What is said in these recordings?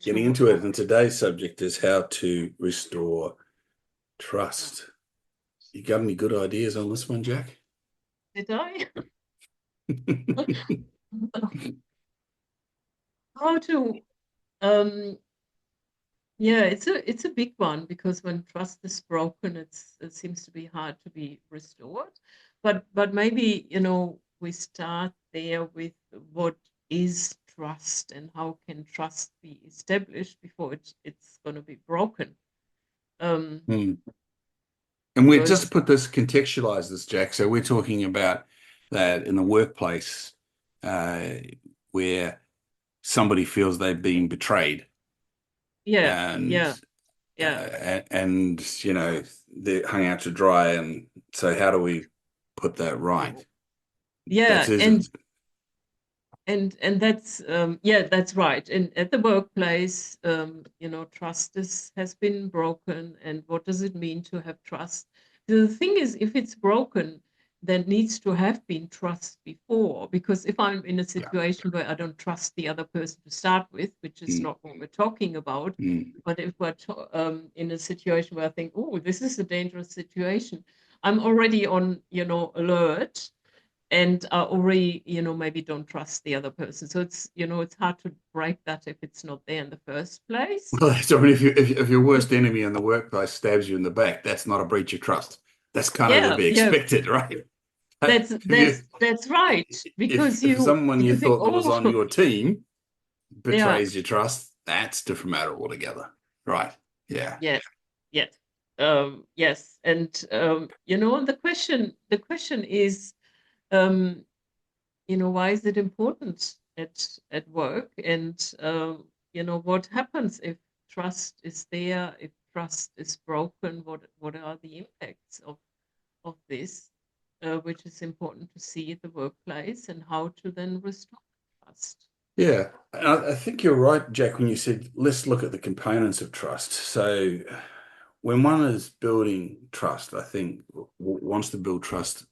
getting into it. And today's subject is how to restore trust. You got any good ideas on this one, Jack? Did I? How to yeah, it's a big one, because when trust is broken, it seems to be hard to be restored. But maybe, we start there with what is trust and how can trust be established before it's going to be broken. Hmm. And we're just to Because put this, contextualize this, Jack. So we're talking about that in the workplace, uh, where somebody feels they've been betrayed, yeah, and yeah, yeah, they're hung out to dry. And so how do we put that right? That's yeah, isn't. and that's right. And at the workplace, trust has been broken. And what does it mean to have trust? The thing is, if it's broken, there needs to have been trust before. Because if I'm in a Yeah. situation where I don't trust the other person to start with, which is Mm, not what we're talking about, but if we're in a situation where I think, oh, this is a dangerous situation, I'm already on, alert, and already, maybe don't trust the other person. So it's hard to break that if it's not there in the first place. Well, so I mean, if your worst enemy in the workplace stabs you in the back, that's not a breach of trust. That's kind of to Yeah, be yeah, expected, right? that's If you that's that's right. Because if someone you you think, thought that was oh, on your team yeah, betrays your trust, that's a different matter altogether. Right. Yeah. yes, yes, yes. And and the question is, um, why is it important at work? And what happens if trust is there, if trust is broken? What are the impacts of this, which is important to see at the workplace, and how to then restore trust. Yeah. And I think you're right, Jack, when you said let's look at the components of trust. So when one is building trust, I think wants to build trust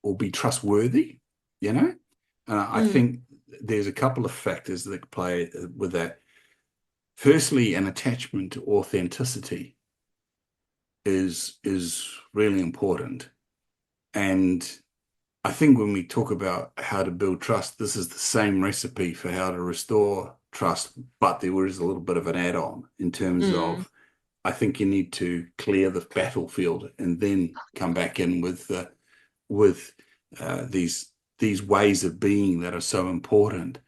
or be trustworthy, you know? I Mm, think there's a couple of factors that play with that. Firstly, an attachment to authenticity is really important. And I think when we talk about how to build trust, this is the same recipe for how to restore trust, but there is a little bit of an add-on in terms mm, of I think you need to clear the battlefield and then come back in with these ways of being that are so important.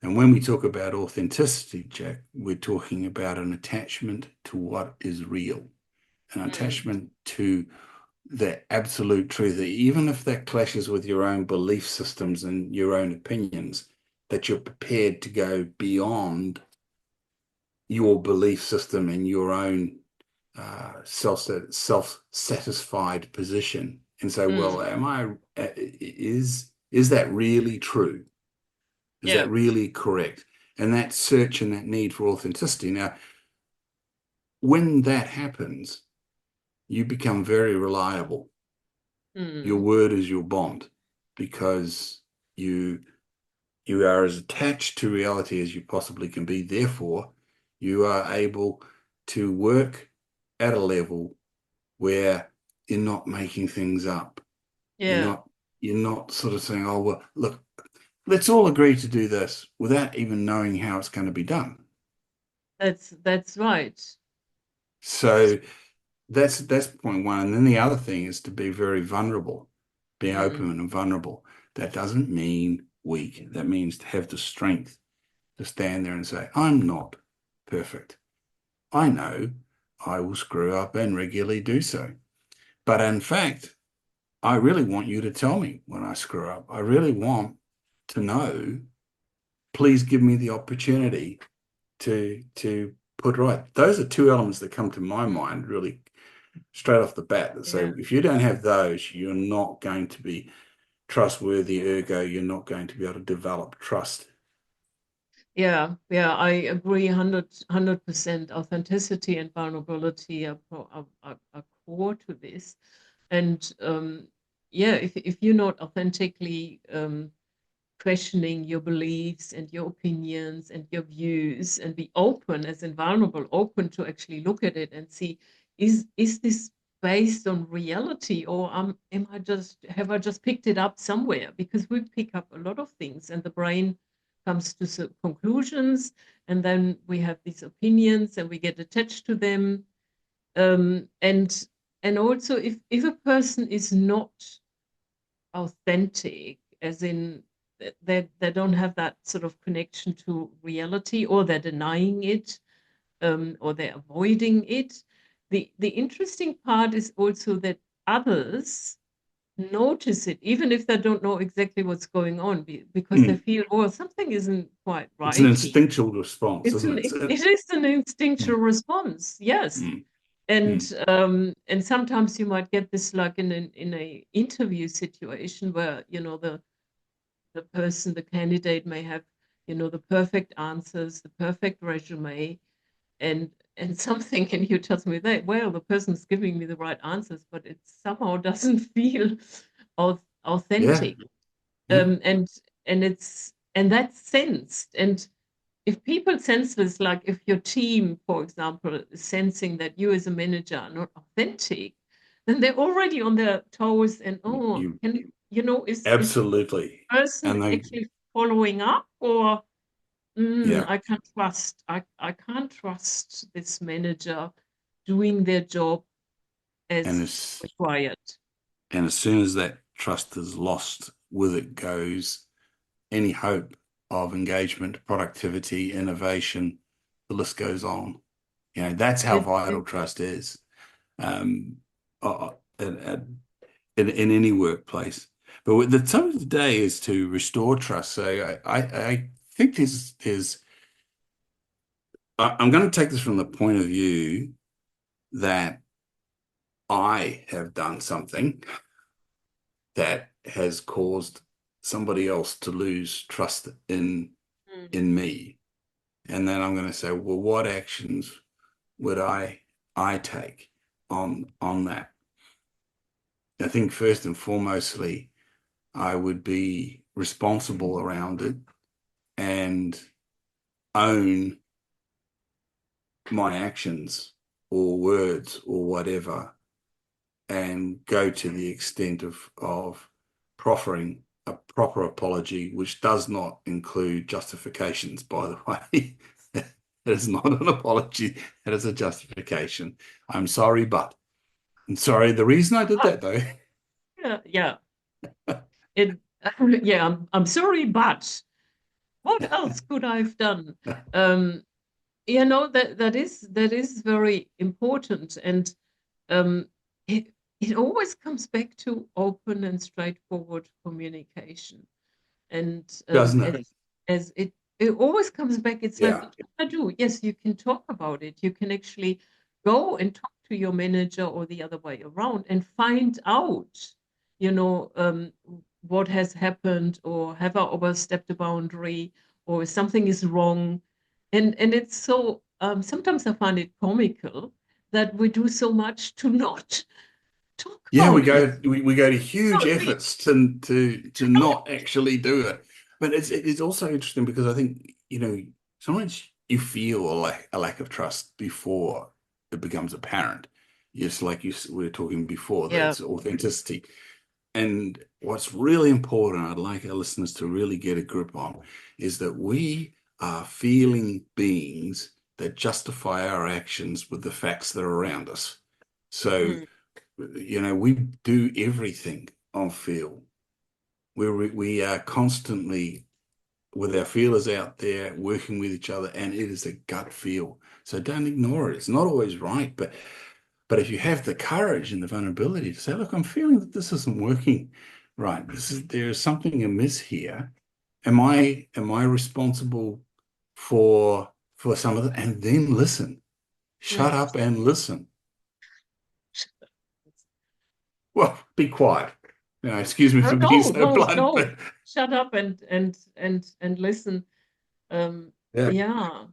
And when we talk about authenticity, Jack, we're talking about an attachment to what is real, an mm. attachment to the absolute truth, even if that clashes with your own belief systems and your own opinions, that you're prepared to go beyond your belief system and your own self-satisfied position and say, well, Mm. is that really true? Is Yeah. that really correct? And that search and that need for authenticity. Now, when that happens, you become very reliable. Your Mm. word is your bond because you you are as attached to reality as you possibly can be. Therefore, you are able to work at a level where you're not making things up. You're Yeah. not you're not sort of saying, oh well, look, let's all agree to do this without even knowing how it's going to be done. That's right. So that's point one. And then the other thing is to be very vulnerable, being open Mm. and vulnerable. That doesn't mean weak. That means to have the strength to stand there and say, I'm not perfect. I know I will screw up and regularly do so. But in fact, I really want you to tell me when I screw up. I really want to know. Please give me the opportunity to put right. Those are two elements that come to my mind really straight off the bat that say Yeah. if you don't have those, you're not going to be trustworthy, ergo, you're not going to be able to develop trust. Yeah. Yeah. I agree 100%. Authenticity and vulnerability are core to this. And yeah, if you're not authentically questioning your beliefs and your opinions and your views, and be open, as invulnerable, open to actually look at it and see, is this based on reality, or am I just have I just picked it up somewhere? Because we pick up a lot of things, and the brain comes to conclusions, and then we have these opinions and we get attached to them. And also, if a person is not authentic, as in they don't have that sort of connection to reality, or they're denying it, or they're avoiding it. The interesting part is also that others notice it, even if they don't know exactly what's going on, because they Mm. feel, oh, something isn't quite It's an right here. instinctual response, It's isn't an it? it is an instinctual Mm, response, yes. mm, And mm. and sometimes you might get this, like in a interview situation, where the person, the candidate, may have the perfect answers, the perfect resume, and something in you tells me that, well, the person's giving me the right answers, but it somehow doesn't feel Yeah, authentic. yeah. And that's sensed. And if people sense this, like if your team, for example, is sensing that you as a manager are not authentic, then they're already on their toes. And, oh, You can is absolutely. person And they, actually following up, or yeah, I can't trust this manager doing their job and as as required. and as soon as that trust is lost, with it goes any hope of engagement, productivity, innovation. The list goes on. That's how vital It trust is. Um, uh, in any workplace. But the topic of the day is to restore trust. So I think I'm going to take this from the point of view that I have done something that has caused somebody else to lose trust Mm, in me. And then I'm going to say, well, what actions would I take on that? I think first and foremostly, I would be responsible around it and own my actions or words or whatever, and go to the extent of proffering a proper apology, which does not include justifications, by the way. It is not an apology, it is a justification. I'm sorry, but I'm sorry. The reason I did that though, yeah, yeah. It yeah, I'm sorry, but what else could I have done? Um, that is very important. And um, it it always comes back to open and straightforward communication. And doesn't it? as it always comes back, it's like, Yeah. what can I do? Yes, you can talk about it. You can actually go and talk to your manager, or the other way around, and find out, you know, what has happened, or have I overstepped a boundary, or something is wrong. And it's so, sometimes I find it comical that we do so much to not talk Yeah, we about it. go we go to huge No, efforts to not actually do it. But it's also interesting because I think, sometimes you feel a lack of trust before it becomes apparent. Just like we were talking before, yeah. that's authenticity. And what's really important, I'd like our listeners to really get a grip on, is that we are feeling beings that justify our actions with the facts that are around us. So, Mm, we do everything on feel. We are constantly with our feelers out there, working with each other, and it is a gut feel. So don't ignore it. It's not always right, but if you have the courage and the vulnerability to say, look, I'm feeling that this isn't working right. There's something amiss here. Am I responsible for some of it? And then listen. Shut mm. up and listen. Well, be quiet. Excuse me Oh, for being no, so no, blunt, no. but Shut up and listen. Um, yeah. yeah.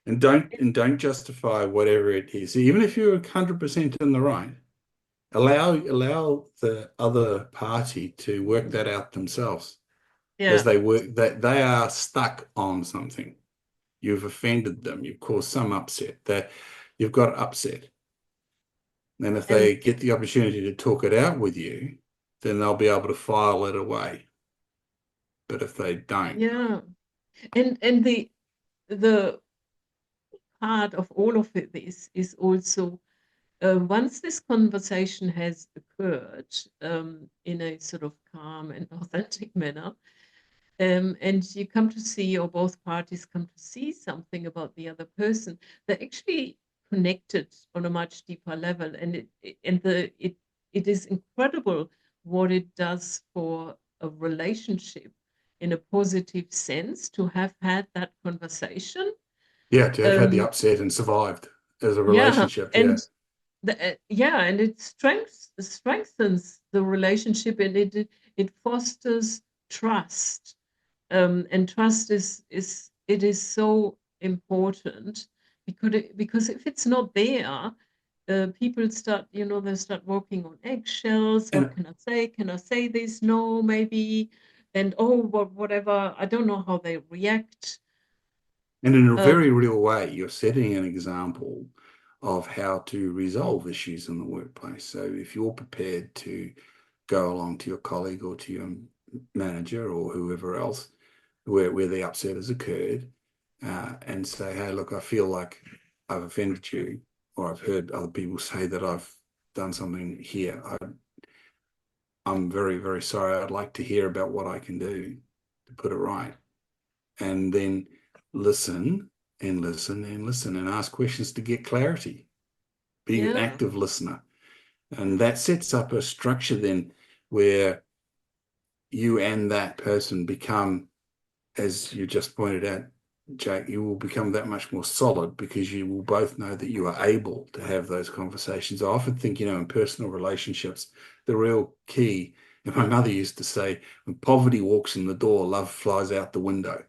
And don't justify whatever it is. Even if you're 100% in the right, allow the other party to work that out themselves. as Yeah. they work, that they are stuck on something. You've offended them. You've caused some upset. That you've got upset. And if And they get the opportunity to talk it out with you, then they'll be able to file it away. But if they don't, yeah. And the part of all of this is also once this conversation has occurred in a sort of calm and authentic manner, and you come to see, or both parties come to see something about the other person, they're actually connected on a much deeper level, and it is incredible what it does for a relationship in a positive sense to have had that conversation. yeah, to have had the Um, upset and survived as a yeah, relationship, yeah. and yeah, and it strengthens the relationship, and it fosters trust, and trust is it is so important because if it's not there, people start, they start walking on eggshells. What And can I say? Can I say this? No, maybe. And oh, whatever. I don't know how they react. And in a Um, very real way, you're setting an example of how to resolve issues in the workplace. So if you're prepared to go along to your colleague or to your manager or whoever else where the upset has occurred and say, hey, look, I feel like I've offended you, or I've heard other people say that I've done something here. I'm very, very sorry. I'd like to hear about what I can do to put it right. And then listen and listen and listen and ask questions to get clarity. Be an yeah, active listener. And that sets up a structure then where you and that person become, as you just pointed out, Jake, you will become that much more solid because you will both know that you are able to have those conversations. I often think, in personal relationships, the real key, and my mother used to say, when poverty walks in the door, love flies out the window.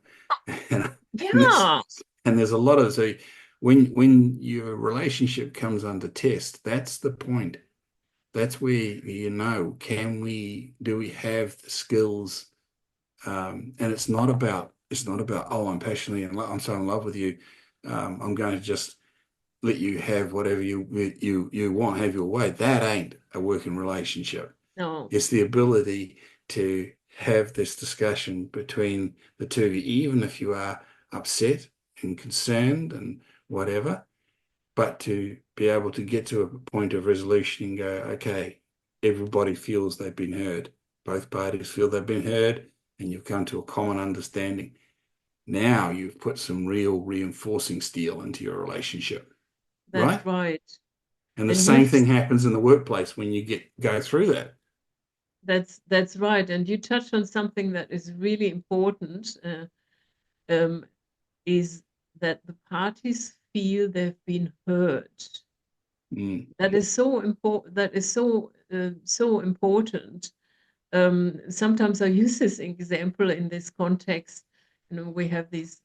And, and this yeah. and there's a lot of so when your relationship comes under test, that's the point. That's where do we have the skills, and it's not about, oh, I'm passionately in love, I'm so in love with you, I'm going to just let you have whatever you want, have your way. That ain't a working relationship. No, It's the ability to have this discussion between the two of you, even if you are upset and concerned and whatever, but to be able to get to a point of resolution and go, okay, everybody feels they've been heard. Both parties feel they've been heard, and you've come to a common understanding. Now you've put some real reinforcing steel into your relationship, that's right? right. And the And same you've thing happens in the workplace when you go through that. That's right. And you touched on something that is really important, um, is that the parties feel they've been heard. Mm, That is so important. That is so important. Sometimes I use this example in this context. We have these,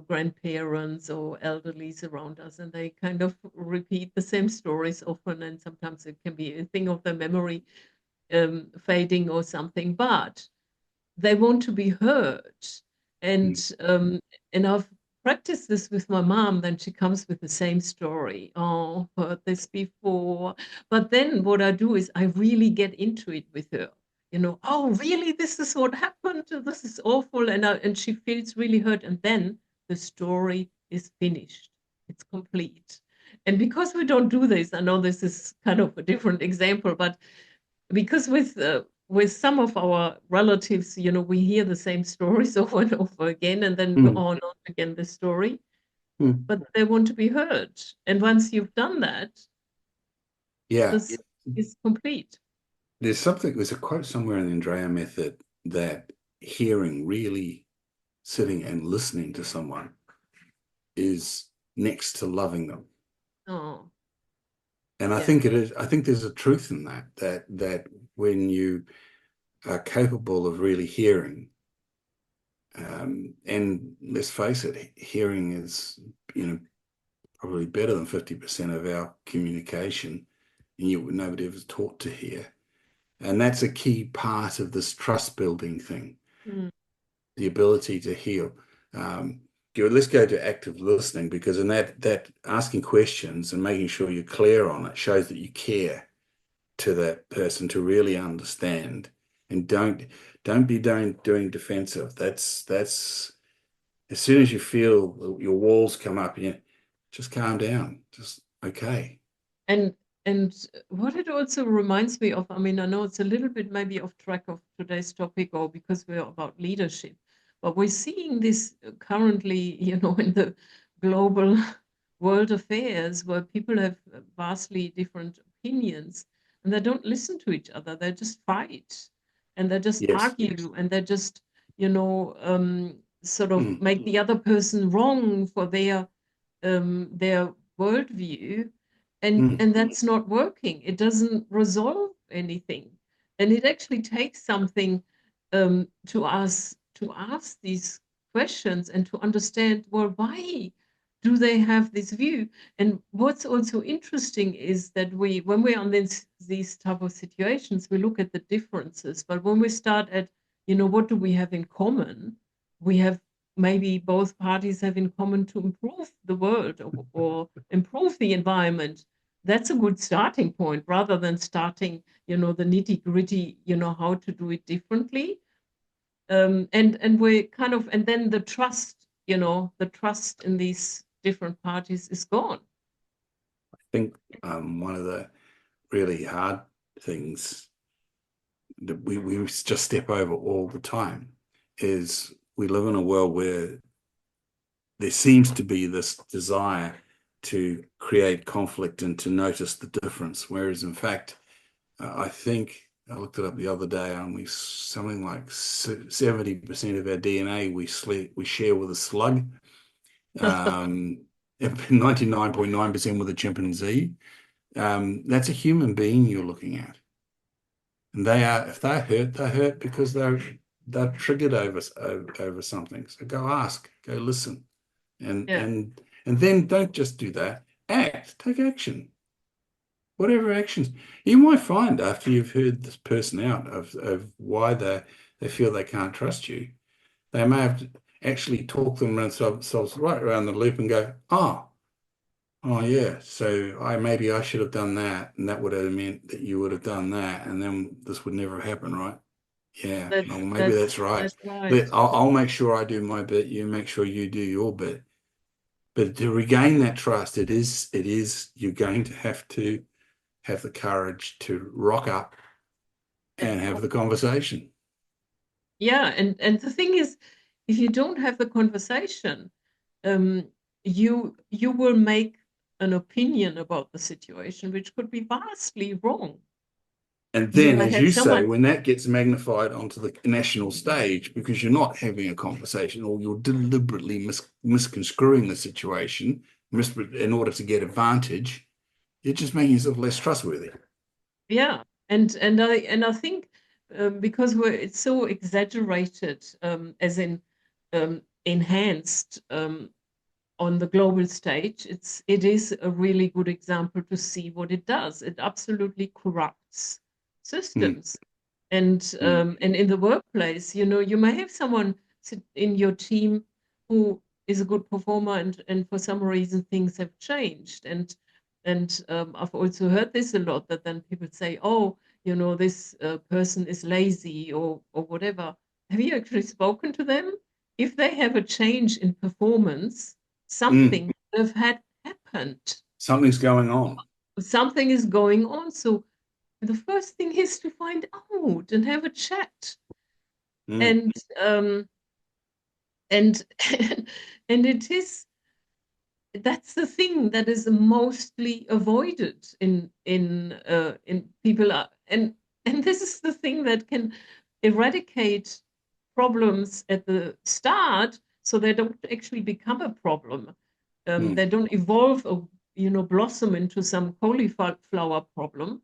grandparents or elderlies around us, and they kind of repeat the same stories often, and sometimes it can be a thing of the memory fading or something, but they want to be heard. mm, And I've practiced this with my mom. Then she comes with the same story. Oh, heard this before. But then what I do is I really get into it with her. Oh, really? This is what happened. This is awful. And she feels really hurt. And then the story is finished. It's complete. And because we don't do this, I know this is kind of a different example, but because with some of our relatives, we hear the same stories over and over again, and then go mm, on and on again the story, mm. but they want to be heard. And once you've done that, Yeah. this is complete. There's a quote somewhere in the Andrea method that hearing, really sitting and listening to someone, is next to loving them. Oh, And I yeah. think it is, I think there's a truth in that when you are capable of really hearing, and let's face it, hearing is, probably better than 50% of our communication, and yet nobody was taught to hear. And that's a key part of this trust building thing. Mm. the ability to heal. Let's go to active listening, because in that asking questions and making sure you're clear on it shows that you care to that person to really understand, and don't be doing defensive. That's as soon as you feel your walls come up, you just calm down. Just okay. And and what it also reminds me of, I mean, I know it's a little bit maybe off track of today's topic, or because we're about leadership, but we're seeing this currently, in the global world affairs, where people have vastly different opinions, and they don't listen to each other. They just fight, and they just Yes. argue, and they just, sort of Mm, make the other person wrong for their worldview, mm, and that's not working. It doesn't resolve anything, and it actually takes something to ask these questions and to understand, well, why do they have this view? And what's also interesting is that when we're on these type of situations, we look at the differences, but when we start at, what do we have in common, we have maybe both parties have in common to improve the world, or improve the environment. That's a good starting point, rather than starting, the nitty gritty, how to do it differently. And we kind of, and then the trust in these different parties is gone. I think one of the really hard things that we just step over all the time is we live in a world where there seems to be this desire to create conflict and to notice the difference, whereas in fact, I think I looked it up the other day, and we something like 70% of our DNA we share with a slug, 99.9% with a chimpanzee. That's a human being you're looking at. And if they're hurt, they're hurt because they're triggered over something. So go ask, go listen, and Yeah. and and then don't just do that. Act, take action. Whatever actions you might find after you've heard this person out of why they feel they can't trust you, they may have to actually talk themselves right around the loop and go, oh yeah, so maybe I should have done that, and that would have meant that you would have done that, and then this would never happen, right? Yeah, well, that's maybe that's that's right. that's right. I'll make sure I do my bit. You make sure you do your bit. But to regain that trust, it is you're going to have the courage to rock up And and have the conversation. yeah, and the thing is, if you don't have the conversation, um, you will make an opinion about the situation, which could be vastly wrong. And then, I as had you say, someone, when that gets magnified onto the national stage because you're not having a conversation, or you're deliberately misconstruing the situation in order to get advantage, you're just making yourself less trustworthy. yeah, and I think, because it's so exaggerated, as in, enhanced, on the global stage, it is a really good example to see what it does. It absolutely corrupts Mm, systems. And mm, and in the workplace, you may have someone sit in your team who is a good performer, and for some reason things have changed. And I've also heard this a lot, that then people say, oh, this person is lazy, or whatever. Have you actually spoken to them? If they have a change in performance, mm. something have had happened. Something's going on. Something is going on. So the first thing is to find out and have a chat. Mm, And and and it is, that's the thing that is mostly avoided in people are, and this is the thing that can eradicate problems at the start, so they don't actually become a problem. mm. They don't evolve, or blossom into some cauliflower problem,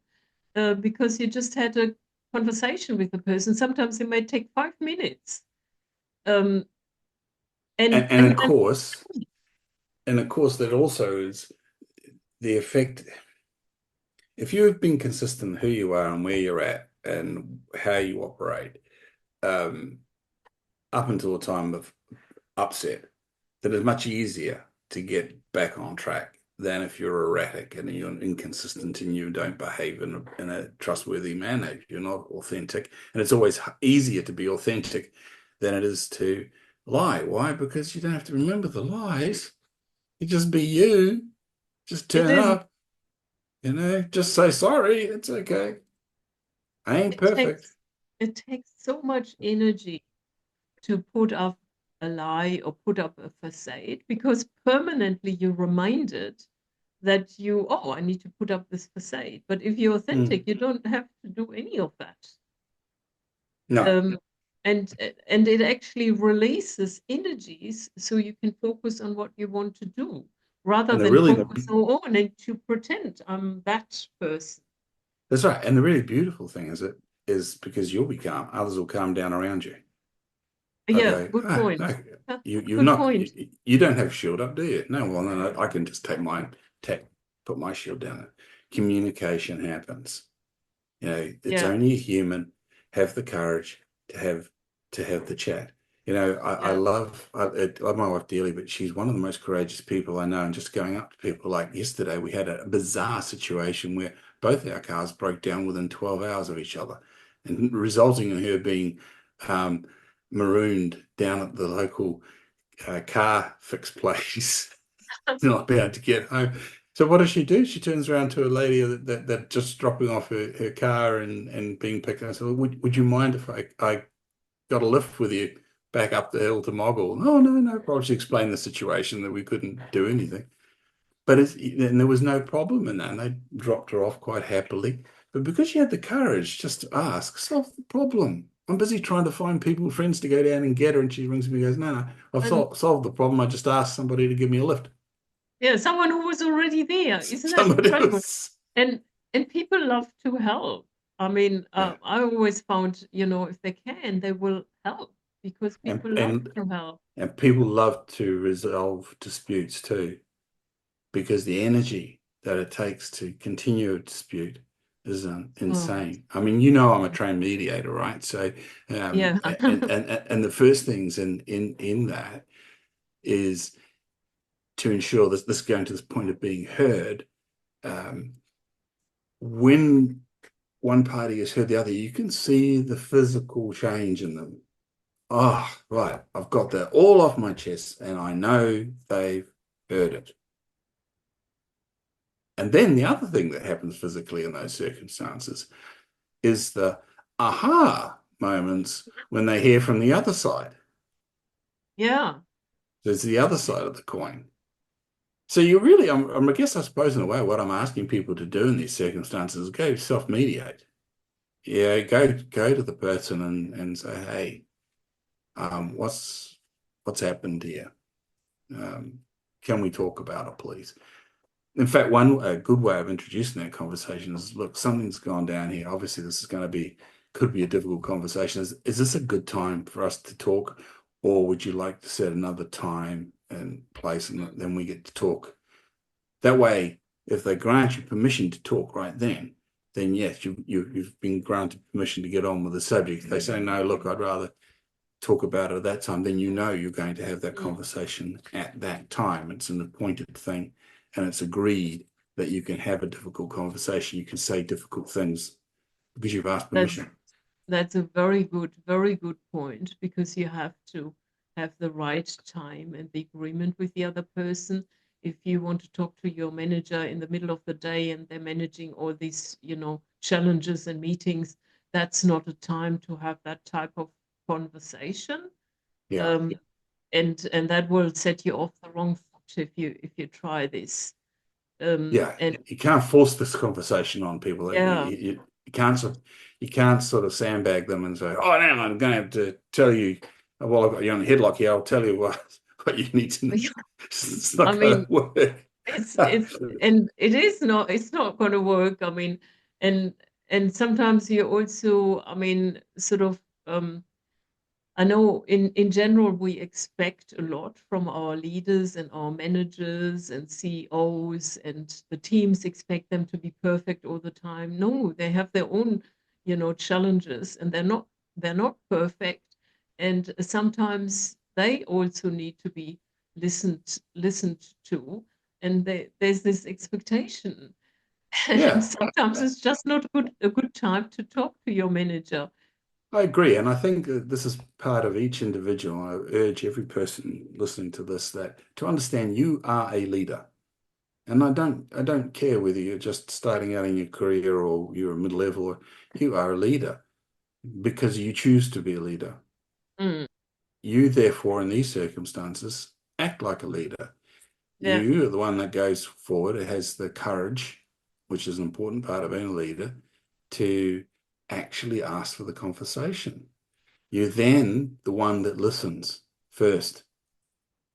because you just had a conversation with the person. Sometimes it may take 5 minutes. um, And, and and and of course, and of course, that also is the effect. If you've been consistent who you are and where you're at and how you operate, um, up until a time of upset, that it's much easier to get back on track than if you're erratic and you're inconsistent and you don't behave in a trustworthy manner. You're not authentic. And it's always easier to be authentic than it is to lie. Why? Because you don't have to remember the lies. You just be you, just It turn is. up, just say sorry. It's okay. I ain't It perfect. takes so much energy to put up a lie or put up a facade because permanently you're reminded that oh, I need to put up this facade. But if you're Mm. authentic, you don't have to do any of that. No. Um, and it actually releases energies so you can focus on what you want to do rather And the than really, focus on, oh, and then to pretend I'm that person. that's right. And the really beautiful thing is because you'll be calm, others will calm down around you. They'll Yeah, go, good ah, point. no, Yeah, you're good not, point. you don't have shield up, do you? No, well, no, I can just take mine, put my shield down. Communication happens. It's Yeah, only a human have the courage to have the chat. I yeah, love my wife dearly, but she's one of the most courageous people I know. And just going up to people like yesterday, we had a bizarre situation where both our cars broke down within 12 hours of each other, and resulting in her being um, marooned down at the local car fix place, not be able to get home. So what does she do? She turns around to a lady that just dropping off her car and being picked up. I said, would you mind if I got a lift with you back up the hill to Moggle? No, no, no problem. She explained the situation that we couldn't do anything. And there was no problem in that. And they dropped her off quite happily. But because she had the courage just to ask, solve the problem. I'm busy trying to find people, friends to go down and get her. And she rings me and goes, no, no, I've and solved the problem. I just asked somebody to give me a lift. yeah, someone who was already there. Isn't that Somebody incredible? was, And people love to help. I mean, yeah. I always found, if they can, they will help because And, people love and, to help. and people love to resolve disputes too, because the energy that it takes to continue a dispute is Oh, insane. I mean, I'm a trained mediator, right? So, yeah. and the first things in that is to ensure that this going to this point of being heard. Um, when one party has heard the other, you can see the physical change in them. Oh, right. I've got that all off my chest and I know they've heard it. And then the other thing that happens physically in those circumstances is the aha moments when they hear from the other side. Yeah. There's the other side of the coin. So you really, I guess, I suppose, in a way, what I'm asking people to do in these circumstances is go self-mediate. Yeah, go to the person and say, hey, what's happened here? Um, can we talk about it, please? In fact, a good way of introducing that conversation is, look, something's gone down here. Obviously, this is going to could be a difficult conversation. Is this a good time for us to talk, or would you like to set another time and place, and then we get to talk? That way, if they grant you permission to talk right then yes, you've been granted permission to get on with the subject. If they say no, look, I'd rather talk about it at that time, then you're going to have that Mm. conversation at that time. It's an appointed thing and it's agreed that you can have a difficult conversation. You can say difficult things because you've asked That's permission. that's a very good point because you have to have the right time and the agreement with the other person. If you want to talk to your manager in the middle of the day and they're managing all these, challenges and meetings, that's not a time to have that type of conversation. Yeah. Um, and that will set you off the wrong foot if you try this. Yeah. And You can't force this conversation on people. yeah, You can't sort of sandbag them and say, oh, no, I'm going to have to tell you, well, I've got you on a headlock here. I'll tell you what you need to know. It's I not going mean, to work. it's and it's not going to work. I mean, and and sometimes you also, I mean, sort of, I know in general we expect a lot from our leaders and our managers and CEOs, and the teams expect them to be perfect all the time. No, they have their own, challenges, and they're not perfect. and sometimes they also need to be listened to, and there's this expectation. And Yeah, sometimes it's just not a good time to talk to your manager. I agree. And I think that this is part of each individual. I urge every person listening to this that to understand you are a leader. And I don't care whether you're just starting out in your career or you're a mid-level, you are a leader because you choose to be a leader. Mm, You, therefore, in these circumstances, act like a leader. yeah. You are the one that goes forward. It has the courage, which is an important part of being a leader, to actually ask for the conversation. You're then the one that listens first.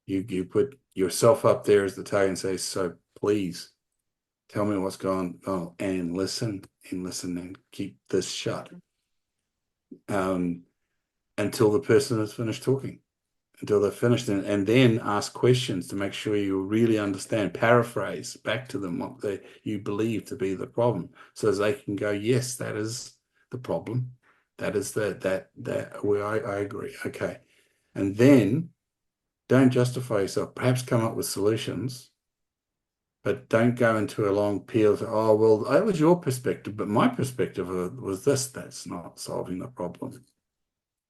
You put yourself up there as the target and say, so please tell me what's going on and listen and keep this shut um, until the person has finished talking, until they're finished, and then ask questions to make sure you really understand, paraphrase back to them what you believe to be the problem, so as they can go, yes, that is the problem. That is that where I agree. Okay. And then don't justify yourself. Perhaps come up with solutions, but don't go into a long peel of, oh, well, that was your perspective, but my perspective was this. That's not solving the problem,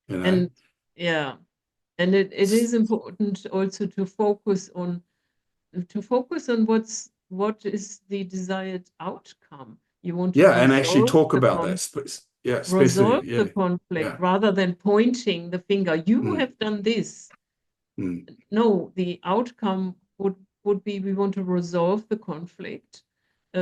you know? And yeah, and it is important also to focus on what is the desired outcome. You want to Yeah, and actually talk the about that. Yeah, specific. resolve the Yeah, conflict yeah. rather than pointing the finger. You Mm, have done this. mm, No, the outcome would be we want to resolve the conflict,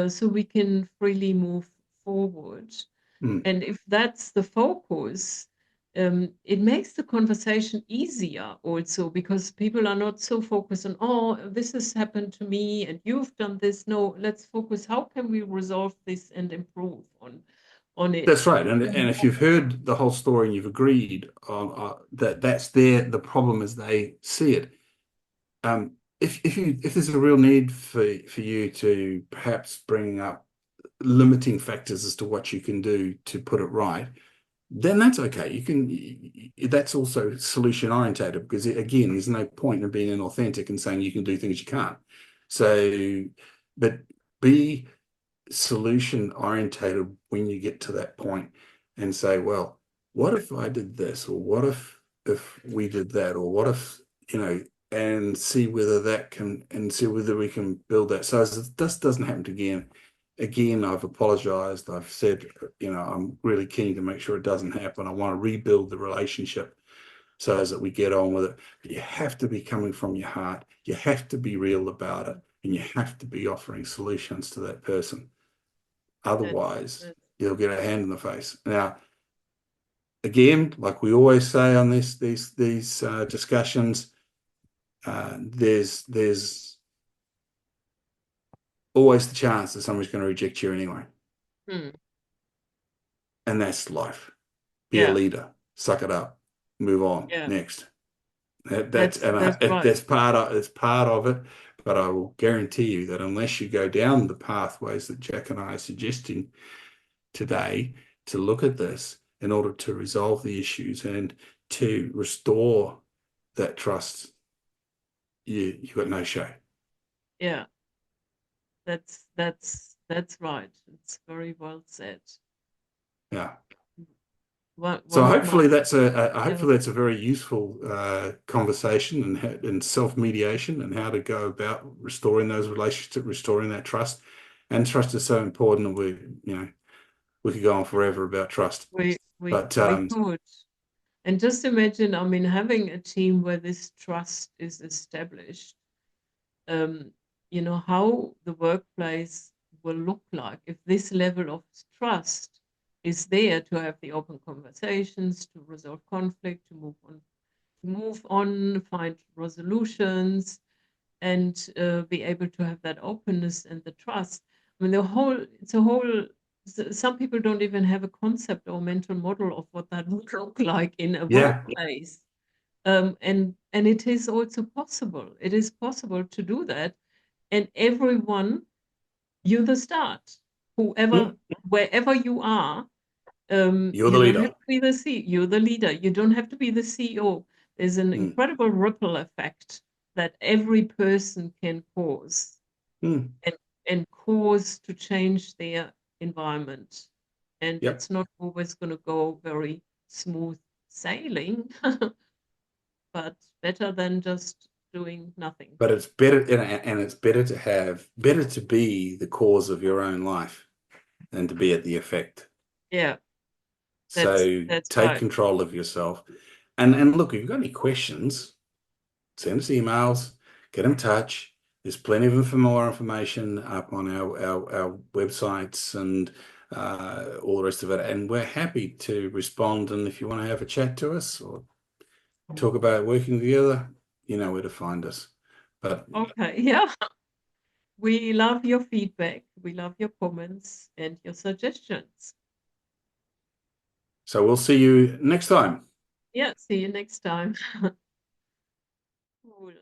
so we can freely move forward. mm. And if that's the focus, it makes the conversation easier also because people are not so focused on, oh, this has happened to me and you've done this. No, let's focus. How can we resolve this and improve on That's it? right. And if you've heard the whole story and you've agreed on that that's the problem as they see it. If there's a real need for you to perhaps bring up limiting factors as to what you can do to put it right, then that's okay. That's also solution orientated because again, there's no point in being inauthentic and saying you can do things you can't. So, but be solution orientated when you get to that point and say, well, what if I did this? Or what if we did that? Or what if, and see whether that can and see whether we can build that. So as this doesn't happen again. Again, I've apologized. I've said, I'm really keen to make sure it doesn't happen. I want to rebuild the relationship so as that we get on with it. But you have to be coming from your heart. You have to be real about it. And you have to be offering solutions to that person. That's, Otherwise, that's you'll get a hand in the face. Now, again, like we always say on these discussions, there's always the chance that somebody's going to reject you anyway, hmm, and that's life. Be a yeah, leader, suck it up, move on, yeah. next. That's That's and that's right. that's part of it. But I will guarantee you that unless you go down the pathways that Jack and I are suggesting today to look at this in order to resolve the issues and to restore that trust, you got no show. Yeah, that's right. It's very well said. Yeah. One So of my yeah, hopefully that's a very useful conversation and self-mediation and how to go about restoring those relationships, restoring that trust. And trust is so important, and we could go on forever about trust. we we But we could. And just imagine, I mean, having a team where this trust is established, um, how the workplace will look like if this level of trust is there to have the open conversations, to resolve conflict, to move on, find resolutions, and be able to have that openness and the trust. I mean, it's a whole. Some people don't even have a concept or mental model of what that would look like in a yeah, workplace. And it is also possible. It is possible to do that, and everyone, you the start, whoever, mm, wherever you are, You're the You don't have leader. to be the you're the leader. You don't have to be the CEO. There's an Mm, incredible ripple effect that every person can cause mm, and cause to change their environment. And yep. it's not always going to go very smooth sailing, but better than just doing nothing. But it's better, and it's better to be the cause of your own life than to be at the effect. Yeah, So that's take right. control of yourself. And look, if you've got any questions, send us emails, get in touch. There's plenty of more information up on our websites and all the rest of it. And we're happy to respond. And if you want to have a chat to us or talk about working together, you know where to find us. But Okay, yeah. We love your feedback. We love your comments and your suggestions. so we'll see you next time. Yeah, see you next time. Cool.